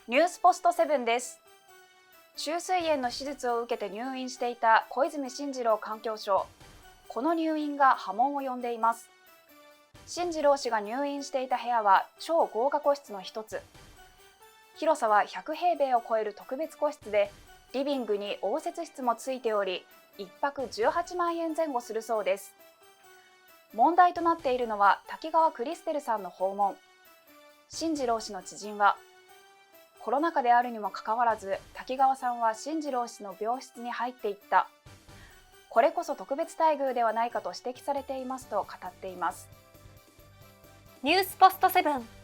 ニュースポストセブンです。虫垂炎の手術を受けて入院していた小泉進次郎環境相。この入院が波紋を呼んでいます。進次郎氏が入院していた部屋は超豪華個室の一つ。広さは100平米を超える特別個室で、リビングに応接室もついており、1泊18万円前後するそうです。問題となっているのは滝川クリステルさんの訪問。進次郎氏の知人は、コロナ禍であるにもかかわらず、滝川さんは進次郎氏の病室に入っていった。これこそ特別待遇ではないかと指摘されていますと語っています。ニュースポストセブン。